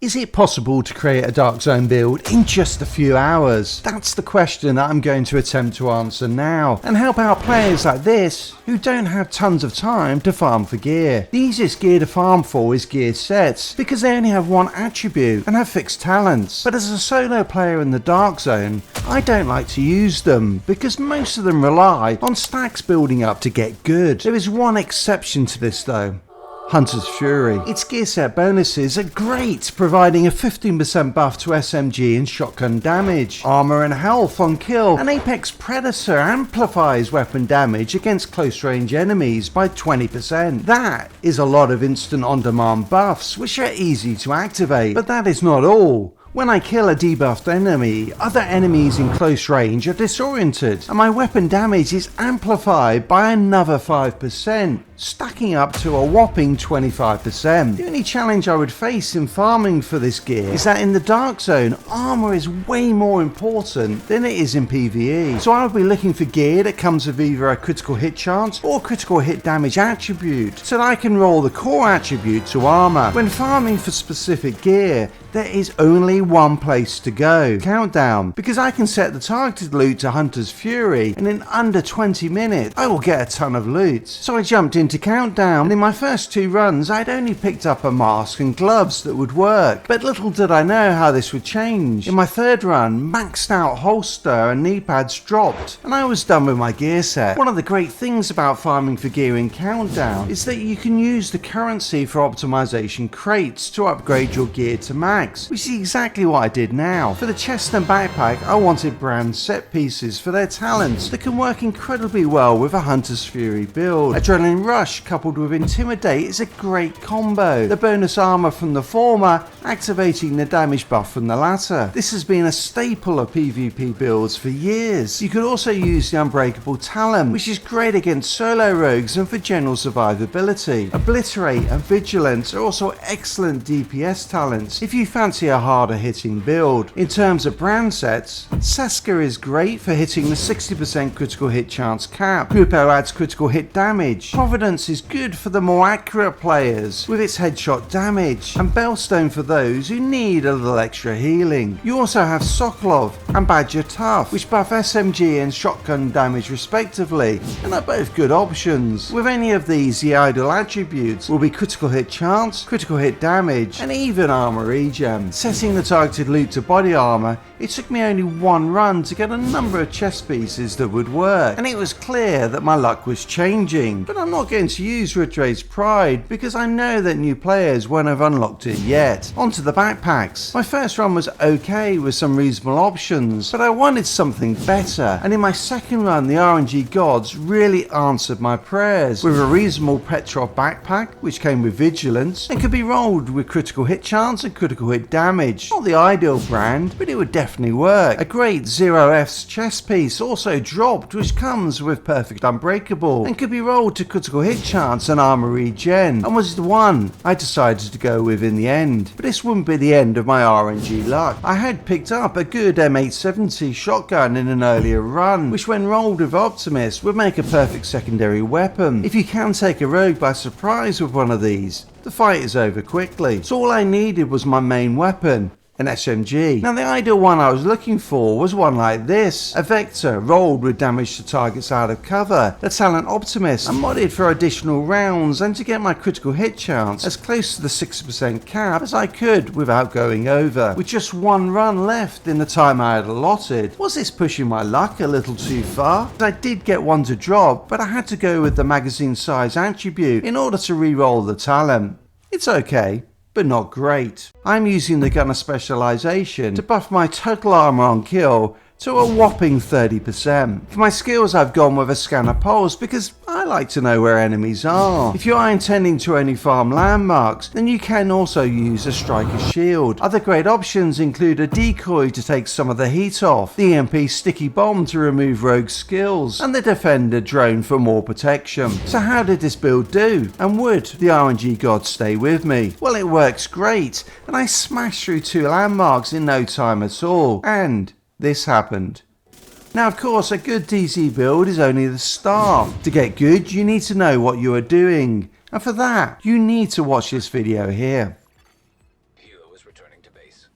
Is it possible to create a Dark Zone build in just a few hours? That's the question that I'm going to attempt to answer now, and help out players like this who don't have tons of time to farm for gear. The easiest gear to farm for is gear sets, because they only have one attribute and have fixed talents. But as a solo player in the Dark Zone, I don't like to use them, because most of them rely on stacks building up to get good. There is one exception to this though. Hunter's Fury. Its gear set bonuses are great, providing a 15% buff to SMG and shotgun damage, armor and health on kill. An Apex Predator amplifies weapon damage against close range enemies by 20%. That is a lot of instant on-demand buffs, which are easy to activate. But that is not all. When I kill a debuffed enemy, other enemies in close range are disoriented, and my weapon damage is amplified by another 5%, stacking up to a whopping 25%. The only challenge I would face in farming for this gear is that in the Dark Zone, armor is way more important than it is in PvE. So I would be looking for gear that comes with either a critical hit chance or critical hit damage attribute, so that I can roll the core attribute to armor. When farming for specific gear, there is only one place to go: Countdown, because I can set the targeted loot to Hunter's Fury, and in under 20 minutes I will get a ton of loot. So I jumped into Countdown, and in my first 2 runs I'd only picked up a mask and gloves that would work, but little did I know how this would change. In my 3rd run, maxed out holster and knee pads dropped, and I was done with my gear set. One of the great things about farming for gear in Countdown is that you can use the currency for optimization crates to upgrade your gear to max, which is exactly what I did now. For the chest and backpack, I wanted brand set pieces for their talents that can work incredibly well with a Hunter's Fury build. Adrenaline Rush coupled with Intimidate is a great combo, the bonus armor from the former activating the damage buff from the latter. This has been a staple of PvP builds for years. You could also use the Unbreakable talent, which is great against solo rogues and for general survivability. Obliterate and Vigilance are also excellent DPS talents if you fancy a harder hitting build. In terms of brand sets, Seska is great for hitting the 60% critical hit chance cap. Kupo adds critical hit damage. Providence is good for the more accurate players with its headshot damage, and Bellstone for those who need a little extra healing. You also have Sokolov and Badger Tough, which buff SMG and shotgun damage respectively, and are both good options. With any of these, the ideal attributes will be critical hit chance, critical hit damage, and even armor regen. Setting the targeted loot to body armor, it took me only 1 run to get a number of chest pieces that would work, and it was clear that my luck was changing. But I'm not going to use Radrade's Pride, because I know that new players won't have unlocked it yet. Onto the backpacks. My first run was okay with some reasonable options, but I wanted something better, and in my 2nd run the RNG gods really answered my prayers with a reasonable Petrov backpack which came with Vigilance and could be rolled with critical hit chance and critical hit damage. Not the ideal brand, but it would definitely work. A great 0F's chest piece also dropped, which comes with Perfect Unbreakable and could be rolled to critical hit chance and armor regen, and was the one I decided to go with in the end. But this wouldn't be the end of my RNG luck. I had picked up a good M870 shotgun in an earlier run, which when rolled with Optimus would make a perfect secondary weapon. If you can take a rogue by surprise with one of these, the fight is over quickly. So all I needed was my main weapon, an SMG. Now the ideal one I was looking for was one like this, a Vector rolled with damage to targets out of cover, the talent Optimus, and modded for additional rounds and to get my critical hit chance as close to the 60% cap as I could without going over. With just 1 run left in the time I had allotted, was this pushing my luck a little too far? I did get one to drop, but I had to go with the magazine size attribute in order to re-roll the talent. It's okay, but not great. I'm using the Gunner Specialization to buff my total armor on kill to a whopping 30%. For my skills I've gone with a Scanner Pulse because I like to know where enemies are. If you are intending to only farm landmarks, then you can also use a Striker Shield. Other great options include a Decoy to take some of the heat off, the EMP Sticky Bomb to remove rogue skills, and the Defender Drone for more protection. So how did this build do? And would the RNG gods stay with me? Well, it works great, and I smashed through 2 landmarks in no time at all, and this happened. Now of course a good DZ build is only the start. To get good you need to know what you are doing, and for that you need to watch this video here. Hilo is returning to base.